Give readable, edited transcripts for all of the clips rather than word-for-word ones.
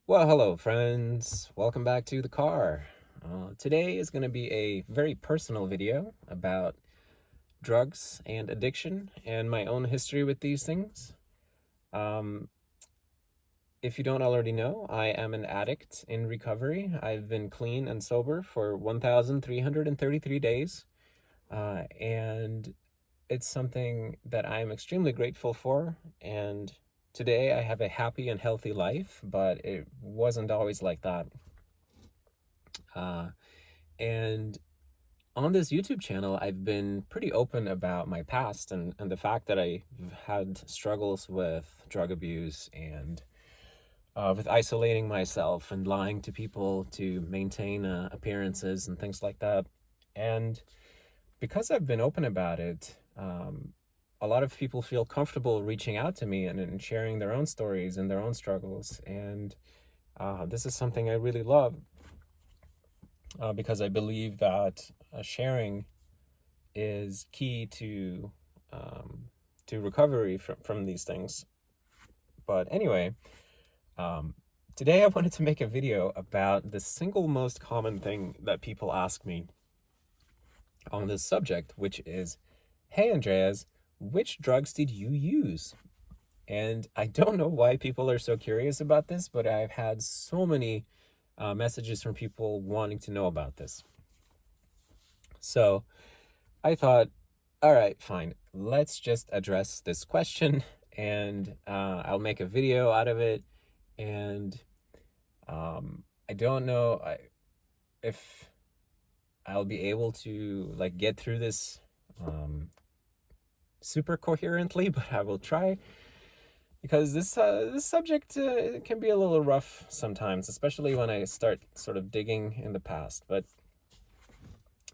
Well, hello, friends. Welcome back to the car. Today is going to be a very personal video about drugs and addiction and my own history with these things. Um, if you don't already know, I am an addict in recovery. I've been clean and sober for 1,333 days, and it's something that I'm extremely grateful for. And today I have a happy and healthy life, but it wasn't always like that. Uh, and on this YouTube channel, I've been pretty open about my past and the fact that I've had struggles with drug abuse and with isolating myself and lying to people to maintain appearances and things like that. And because I've been open about it, a lot of people feel comfortable reaching out to me and sharing their own stories and their own struggles. And this is something I really love because I believe that sharing is key to recovery from these things. But anyway, today I wanted to make a video about the single most common thing that people ask me on this subject, which is, "Hey Andreas, which drugs did you use?" And I don't know why people are so curious about this, but I've had so many messages from people wanting to know about this. So I thought, all right, fine, let's just address this question, and I'll make a video out of it. And I don't know if I'll be able to get through this super coherently, but I will try, because this subject can be a little rough sometimes, especially when I start sort of digging in the past. But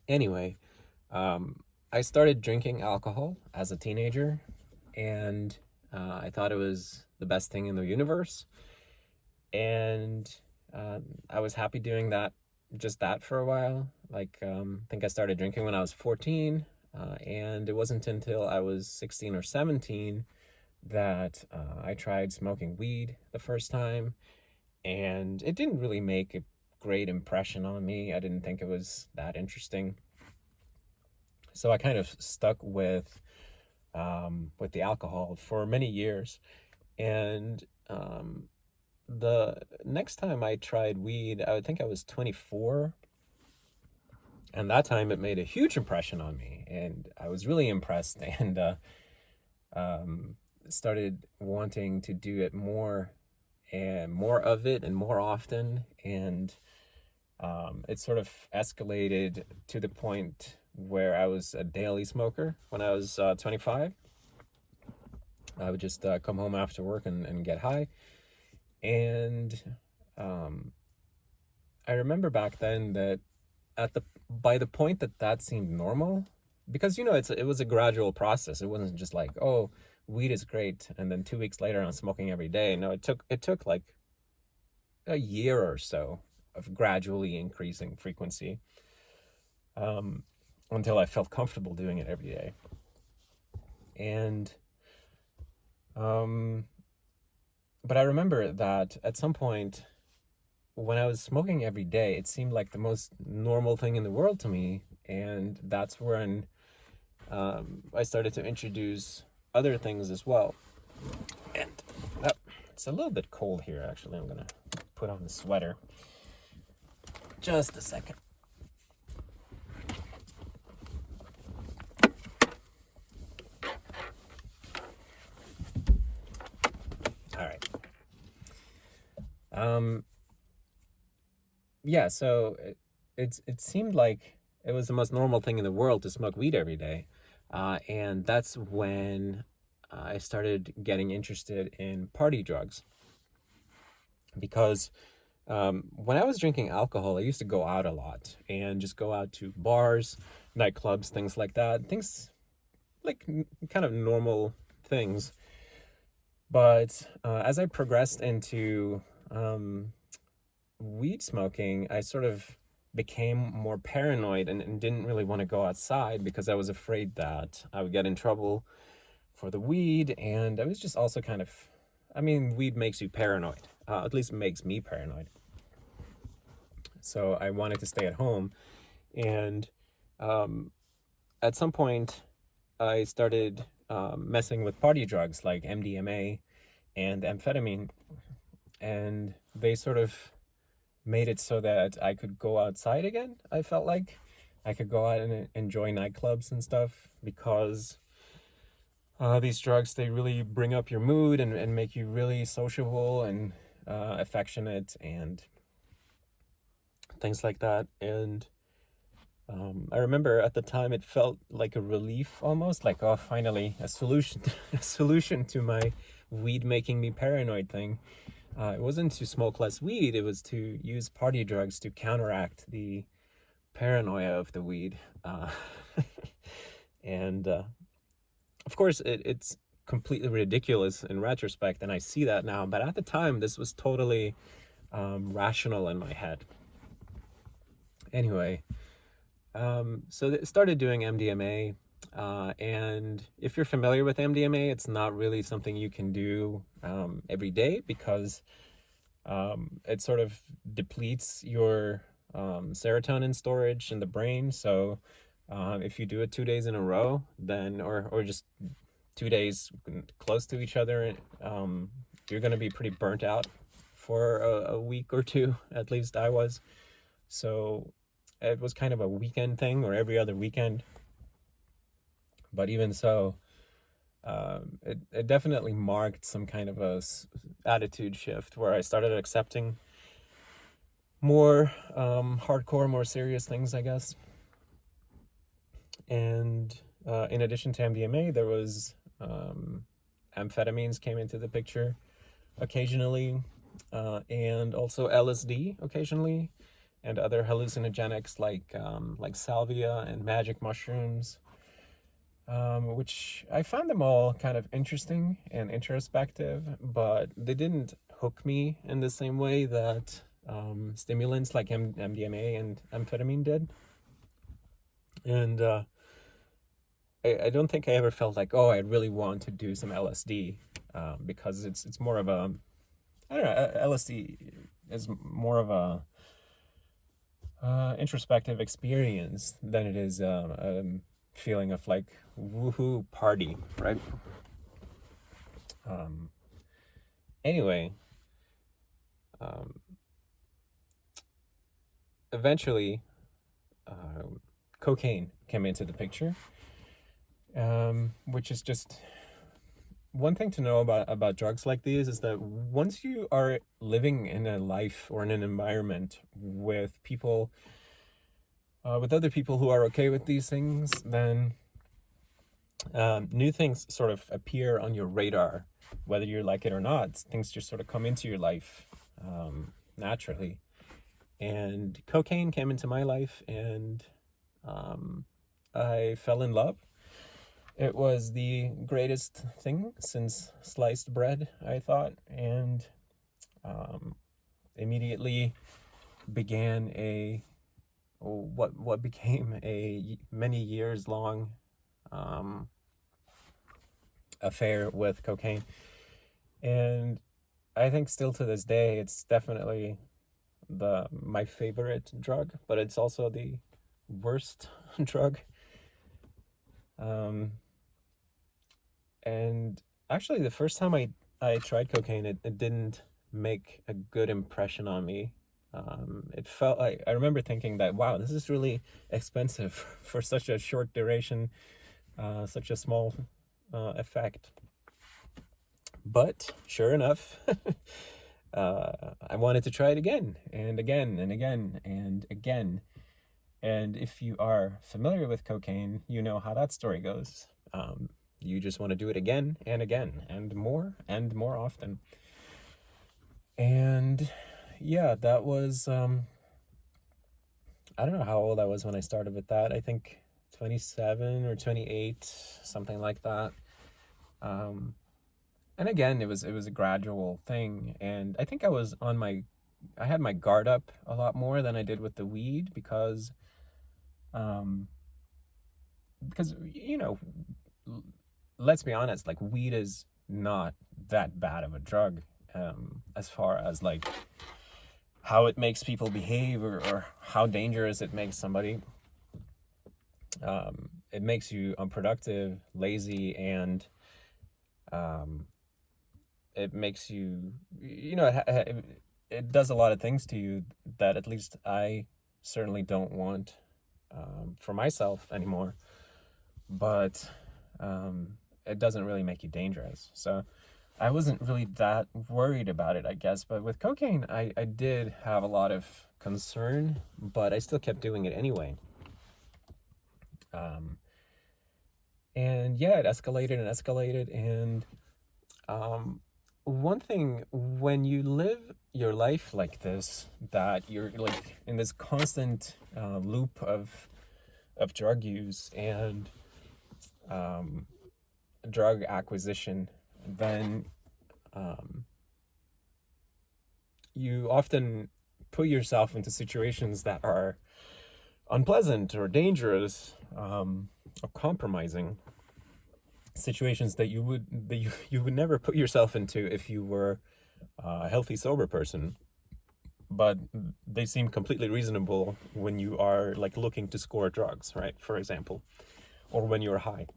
anyway, I started drinking alcohol as a teenager, and I thought it was the best thing in the universe. And I was happy doing just that for a while. I think I started drinking when I was 14, and it wasn't until I was 16 or 17 that I tried smoking weed the first time, and it didn't really make a great impression on me. I didn't think it was that interesting. So I kind of stuck with the alcohol for many years. And the next time I tried weed, I would think I was 24. And that time it made a huge impression on me. And I was really impressed and started wanting to do it more and more of it and more often. And it sort of escalated to the point where I was a daily smoker when I was 25. I would just come home after work and get high. And I remember back then that by the point that seemed normal, because it was a gradual process. It wasn't just like, oh, weed is great, and then 2 weeks later I'm smoking every day. No, it took like a year or so of gradually increasing frequency until I felt comfortable doing it every day. And but I remember that at some point when I was smoking every day, it seemed like the most normal thing in the world to me. And that's when I started to introduce other things as well. And it's a little bit cold here, actually. I'm gonna put on the sweater. Just a second. All right. Yeah, so it seemed like it was the most normal thing in the world to smoke weed every day. And that's when I started getting interested in party drugs. Because when I was drinking alcohol, I used to go out a lot and just go out to bars, nightclubs, things like that. Things like kind of normal things. But as I progressed into weed smoking, I sort of became more paranoid and didn't really want to go outside because I was afraid that I would get in trouble for the weed. And I was just also weed makes you paranoid. at least makes me paranoid. So I wanted to stay at home. And at some point, I started messing with party drugs like MDMA and amphetamine. And they sort of made it so that I could go outside again. I felt like I could go out and enjoy nightclubs and stuff, because these drugs, they really bring up your mood and make you really sociable and affectionate and things like that. And I remember at the time it felt like a relief, almost like, oh, finally a solution a solution to my weed making me paranoid thing. It wasn't to smoke less weed, it was to use party drugs to counteract the paranoia of the weed. And of course, it's completely ridiculous in retrospect, and I see that now, but at the time, this was totally rational in my head. Anyway, so they started doing MDMA, and if you're familiar with MDMA, it's not really something you can do every day, because it sort of depletes your serotonin storage in the brain. So if you do it 2 days in a row, then or just 2 days close to each other, you're going to be pretty burnt out for a week or two. At least I was. So it was kind of a weekend thing, or every other weekend. But even so, it definitely marked some kind of a attitude shift, where I started accepting more hardcore, more serious things, I guess. And in addition to MDMA, there was amphetamines came into the picture occasionally, and also LSD occasionally, and other hallucinogenics like salvia and magic mushrooms, which I found them all kind of interesting and introspective, but they didn't hook me in the same way that stimulants like MDMA and amphetamine did. And I don't think I ever felt like, oh, I really want to do some LSD, because it's more of a, I don't know, LSD is more of a introspective experience than it is a feeling of like woohoo party, right? Anyway, eventually, cocaine came into the picture, which is just one thing to know about drugs like these, is that once you are living in a life or in an environment with people, with other people who are okay with these things, then new things sort of appear on your radar, whether you like it or not. Things just sort of come into your life naturally. And cocaine came into my life, and I fell in love. It was the greatest thing since sliced bread, I thought, and immediately began what became a many years long affair with cocaine. And I think still to this day, it's definitely my favorite drug, but it's also the worst drug. And actually, the first time I tried cocaine, it didn't make a good impression on me. It felt like, I remember thinking that, wow, this is really expensive for such a short duration, such a small effect. But sure enough, I wanted to try it again and again and again and again. And if you are familiar with cocaine, you know how that story goes. You just want to do it again and again and more often. And yeah, that was, I don't know how old I was when I started with that. I think 27 or 28, something like that. And again, it was a gradual thing. And I think I had my guard up a lot more than I did with the weed, because, you know, let's be honest, like, weed is not that bad of a drug. as far as like how it makes people behave, or how dangerous it makes somebody. It makes you unproductive, lazy, and it makes you, it does a lot of things to you that at least I certainly don't want for myself anymore. But it doesn't really make you dangerous. So I wasn't really that worried about it, I guess. But with cocaine, I did have a lot of concern, but I still kept doing it anyway. And yeah, it escalated and escalated. And one thing, when you live your life like this, that you're like in this constant loop of drug use and drug acquisition, then you often put yourself into situations that are unpleasant or dangerous, or compromising, situations that you would never put yourself into if you were a healthy, sober person. But they seem completely reasonable when you are like looking to score drugs, right? For example, or when you're high.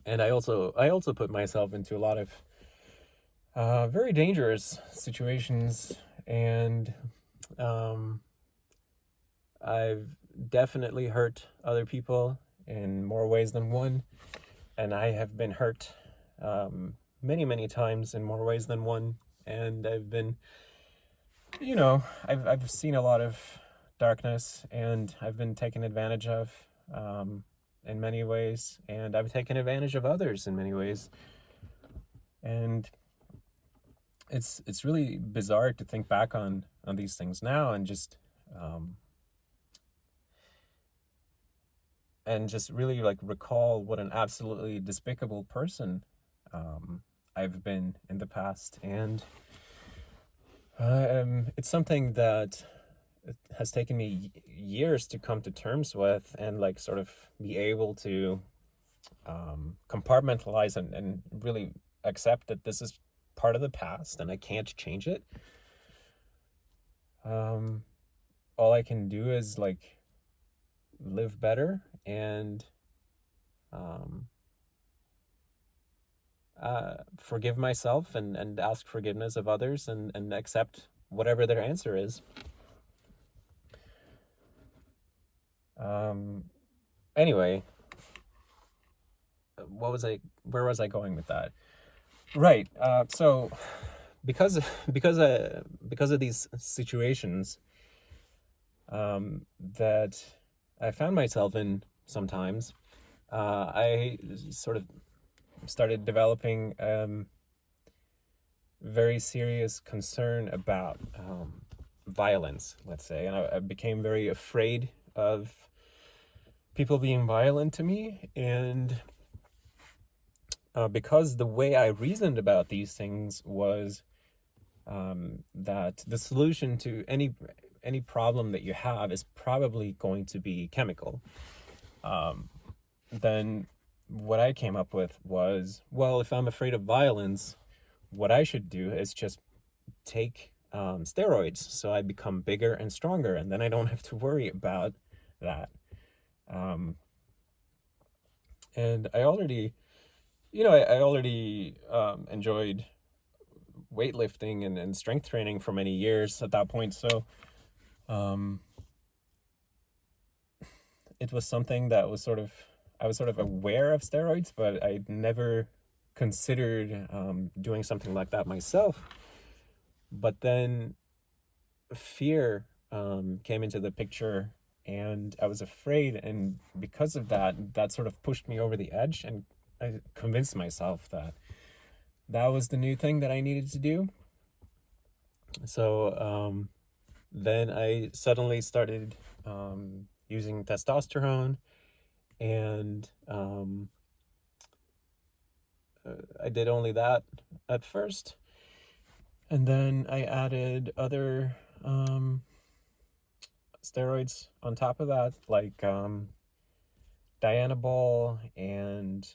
And I also put myself into a lot of very dangerous situations, and I've definitely hurt other people in more ways than one, and I have been hurt many times in more ways than one, and I've been, I've seen a lot of darkness, and I've been taken advantage of in many ways, and I've taken advantage of others in many ways. And it's really bizarre to think back on these things now, and just really like recall what an absolutely despicable person I've been in the past. And it's something that it has taken me years to come to terms with, and like sort of be able to compartmentalize and really accept that this is part of the past and I can't change it. All I can do is like live better and forgive myself and ask forgiveness of others, and accept whatever their answer is. Anyway, where was I going with that? Right. So because of these situations that I found myself in sometimes, I sort of started developing very serious concern about violence, let's say, and I became very afraid of people being violent to me. And because the way I reasoned about these things was that the solution to any problem that you have is probably going to be chemical, then what I came up with was, well, if I'm afraid of violence, what I should do is just take steroids, so I become bigger and stronger, and then I don't have to worry about that. And I already enjoyed weightlifting and strength training for many years at that point. So it was something that was I was sort of aware of steroids, but I never considered doing something like that myself. But then fear came into the picture, and I was afraid, and because of that sort of pushed me over the edge, and I convinced myself that was the new thing that I needed to do. So then I suddenly started using testosterone, and I did only that at first, and then I added other steroids on top of that, like Dianabol and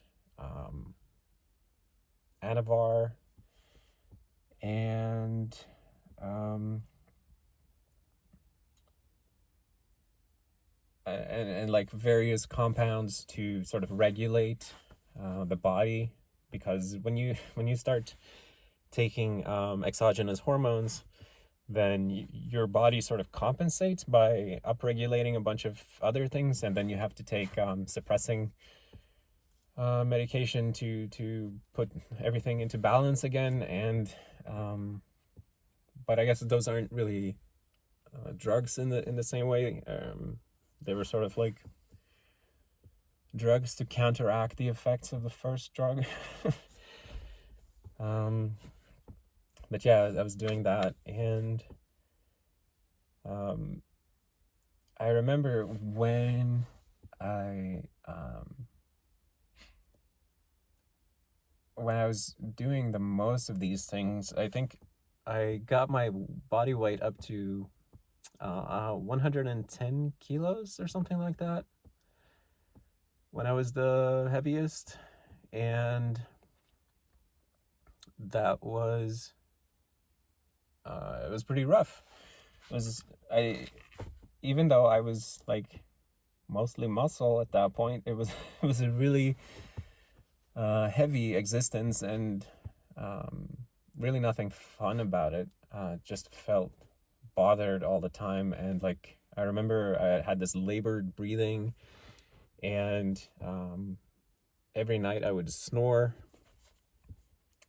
Anavar, and like various compounds to sort of regulate the body, because when you start taking exogenous hormones, then your body sort of compensates by upregulating a bunch of other things, and then you have to take suppressing medication to put everything into balance again. And but I guess those aren't really drugs in the same way. They were sort of like drugs to counteract the effects of the first drug. But yeah, I was doing that, and I remember when I was doing the most of these things, I think I got my body weight up to 110 kilos or something like that when I was the heaviest. And that was it was pretty rough. Even though I was like mostly muscle at that point, it was it was a really heavy existence, and really nothing fun about it. Just felt bothered all the time, and like I remember I had this labored breathing, and every night I would snore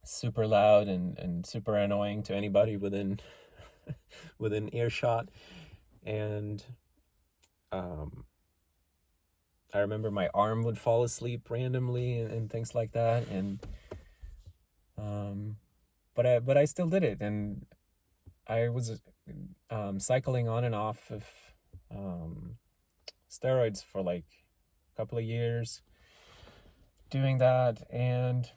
super loud and super annoying to anybody within within earshot. And I remember my arm would fall asleep randomly and things like that. And but I still did it, and I was cycling on and off of steroids for like a couple of years doing that. And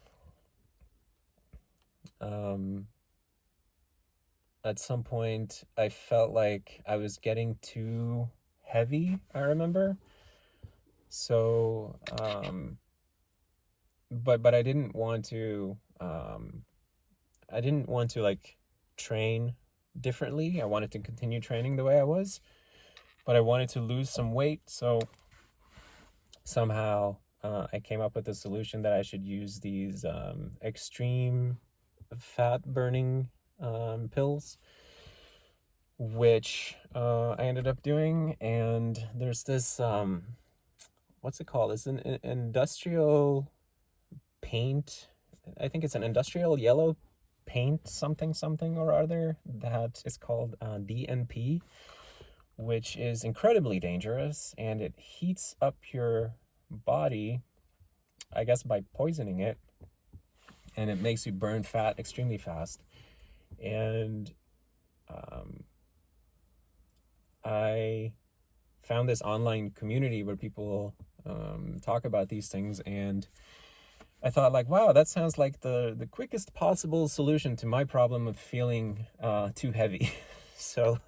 at some point I felt like I was getting too heavy, I remember. So but I didn't want to like train differently. I wanted to continue training the way I was, but I wanted to lose some weight. So somehow I came up with the solution that I should use these extreme fat burning pills, which I ended up doing. And there's this what's it called? It's an industrial paint. I think it's an industrial yellow paint something or other that is called DNP, which is incredibly dangerous, and it heats up your body, I guess, by poisoning it, and it makes you burn fat extremely fast. And I found this online community where people talk about these things, and I thought, like, wow, that sounds like the quickest possible solution to my problem of feeling too heavy. So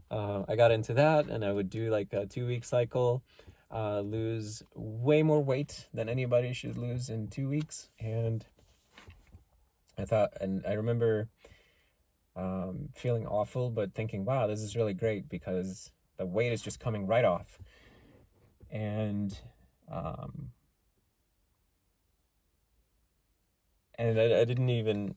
I got into that, and I would do like a 2-week cycle, lose way more weight than anybody should lose in 2 weeks. And I remember feeling awful, but thinking, wow, this is really great because the weight is just coming right off. And I didn't even,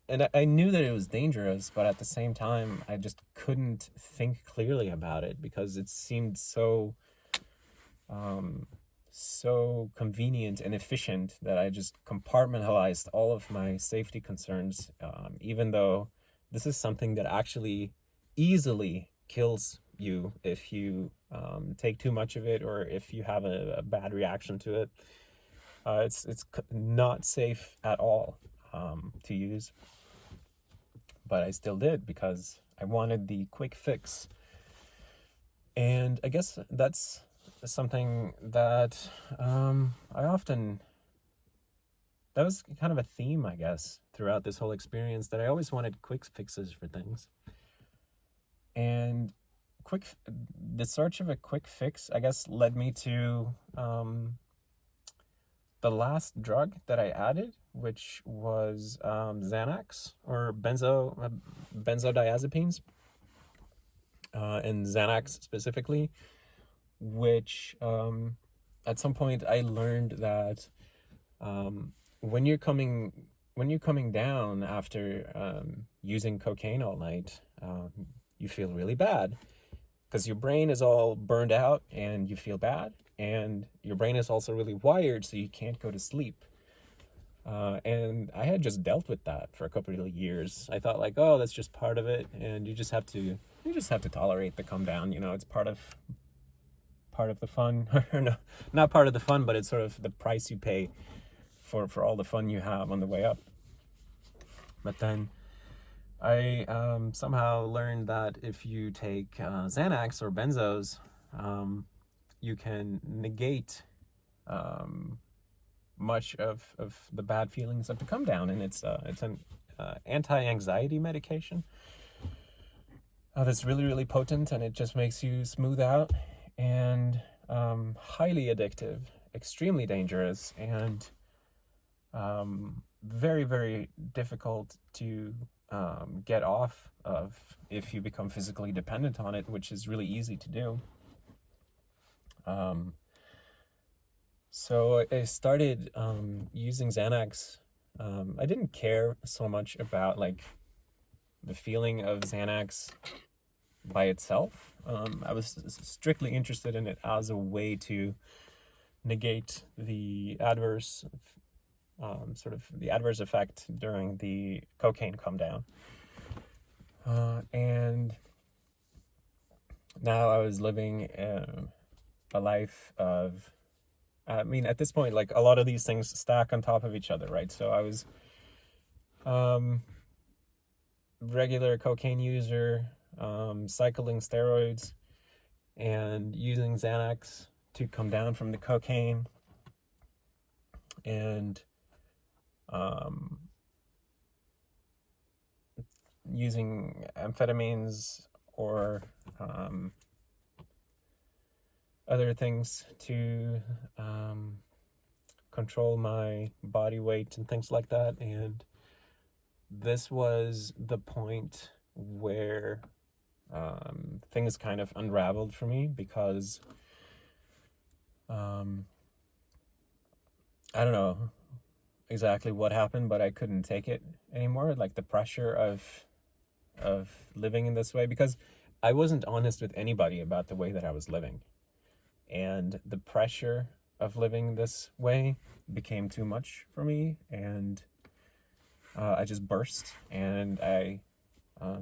and I knew that it was dangerous, but at the same time, I just couldn't think clearly about it because it seemed so convenient and efficient that I just compartmentalized all of my safety concerns, even though this is something that actually easily kills you if you take too much of it, or if you have a bad reaction to it. It's not safe at all to use, but I still did because I wanted the quick fix. And I guess that's something that that was kind of a theme, I guess, throughout this whole experience, that I always wanted quick fixes for things. And the search of a quick fix, I guess, led me to the last drug that I added, which was Xanax or benzodiazepines, and Xanax specifically, which at some point I learned that when you're coming down after using cocaine all night, you feel really bad because your brain is all burned out and you feel bad, and your brain is also really wired so you can't go to sleep. And I had just dealt with that for a couple of years. I thought like, oh, that's just part of it, and you just have to tolerate the come down. It's part of the fun. Or no, not part of the fun, but it's sort of the price you pay for all the fun you have on the way up. But then I somehow learned that if you take Xanax or benzos, you can negate much of the bad feelings of the come down, and it's an anti-anxiety medication that's really, really potent, and it just makes you smooth out, and highly addictive, extremely dangerous, and very, very difficult to get off of if you become physically dependent on it, which is really easy to do. So I started using Xanax. I didn't care so much about like the feeling of Xanax by itself. I was strictly interested in it as a way to negate the adverse the adverse effect during the cocaine come down. And now I was living a life of, at this point, like a lot of these things stack on top of each other, right? So I was regular cocaine user, cycling steroids, and using Xanax to come down from the cocaine, and using amphetamines or other things to control my body weight and things like that. And this was the point where things kind of unraveled for me, because I don't know exactly what happened, but I couldn't take it anymore, like the pressure of living in this way, because I wasn't honest with anybody about the way that I was living, and the pressure of living this way became too much for me, and I just burst, and I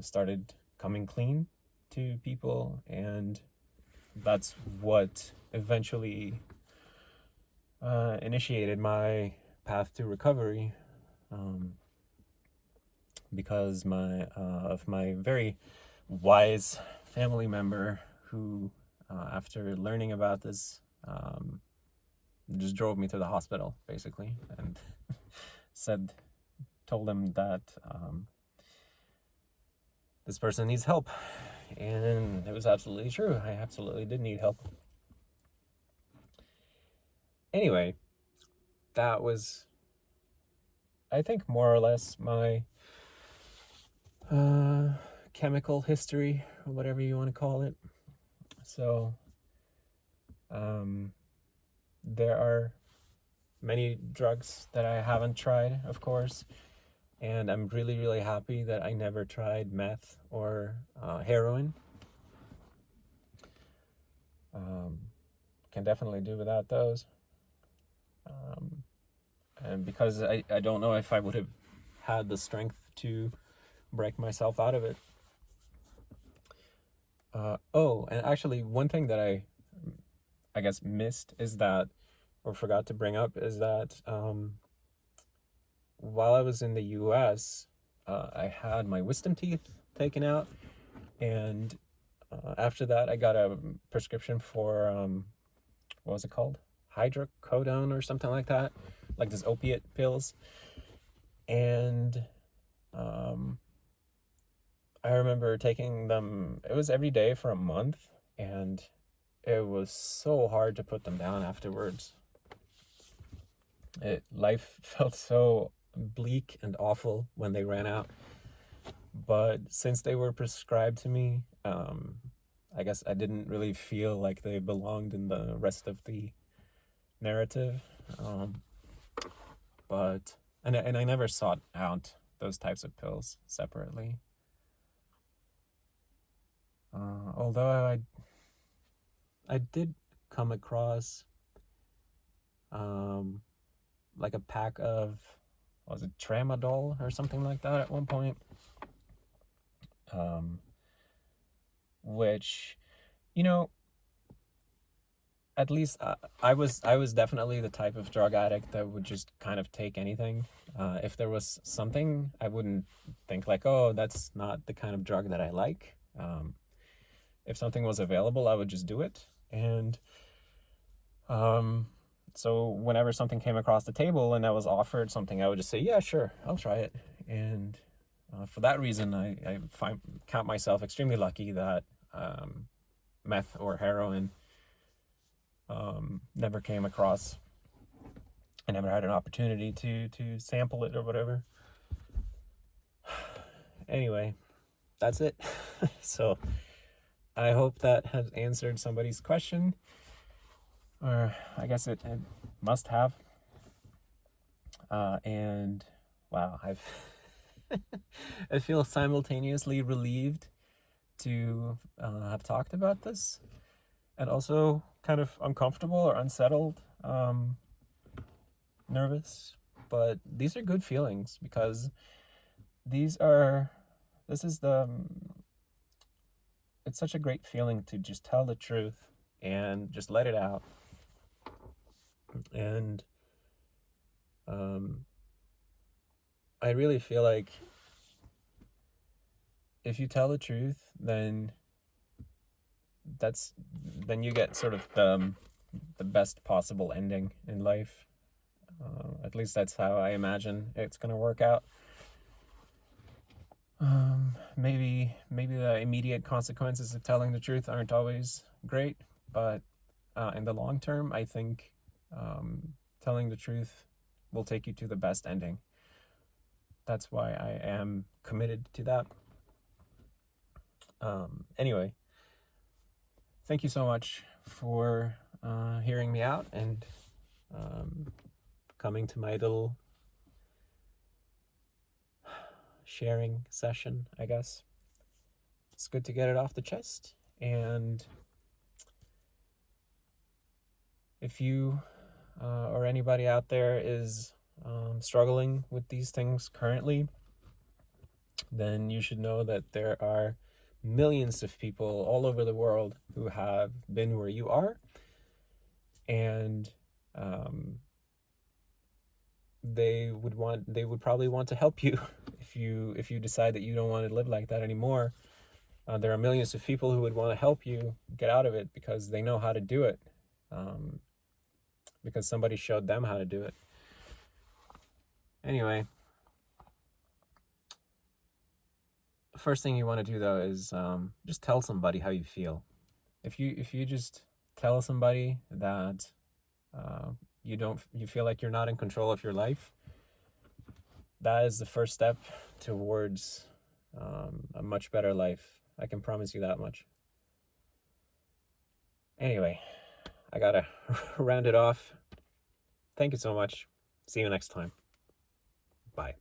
started coming clean to people, and that's what eventually initiated my path to recovery, because of my very wise family member who, after learning about this, just drove me to the hospital, basically, and told him that this person needs help. And it was absolutely true. I absolutely did need help. Anyway, that was, I think, more or less my chemical history, or whatever you want to call it. So there are many drugs that I haven't tried, of course, and I'm really, really happy that I never tried meth or heroin. Can definitely do without those. And because I don't know if I would have had the strength to break myself out of it. And actually, one thing that I guess missed is that, or forgot to bring up, is that while I was in the US, I had my wisdom teeth taken out, and after that I got a prescription for what was it called? Hydrocodone or something like that, like these opiate pills. And I remember taking them, it was every day for a month, and it was so hard to put them down afterwards. Life felt so bleak and awful when they ran out. But since they were prescribed to me, I guess I didn't really feel like they belonged in the rest of the narrative. But I never sought out those types of pills separately. Although I did come across like a pack of, was it tramadol or something like that at one point, which, you know, at least I was definitely the type of drug addict that would just kind of take anything. If there was something, I wouldn't think like, oh, that's not the kind of drug that I like. If something was available, I would just do it. And so whenever something came across the table and I was offered something, I would just say, yeah, sure, I'll try it. And for that reason, I count myself extremely lucky that meth or heroin never came across. I never had an opportunity to sample it or whatever. Anyway, that's it. So I hope that has answered somebody's question, or I guess it must have. And wow, I feel simultaneously relieved to have talked about this, and also kind of uncomfortable or unsettled, nervous. But these are good feelings, because it's such a great feeling to just tell the truth and just let it out. And I really feel like if you tell the truth, then you get sort of the best possible ending in life. At least that's how I imagine it's gonna work out. Maybe the immediate consequences of telling the truth aren't always great, but in the long term, I think telling the truth will take you to the best ending. That's why I am committed to that. Anyway, thank you so much for hearing me out and coming to my little sharing session, I guess. It's good to get it off the chest. And if you or anybody out there is struggling with these things currently, then you should know that there are millions of people all over the world who have been where you are, and they would probably want to help you if you decide that you don't want to live like that anymore. There are millions of people who would want to help you get out of it, because they know how to do it, because somebody showed them how to do it. Anyway, the first thing you want to do, though, is just tell somebody how you feel. If you just tell somebody that you feel like you're not in control of your life, that is the first step towards a much better life. I can promise you that much. Anyway, I gotta round it off. Thank you so much. See you next time. Bye.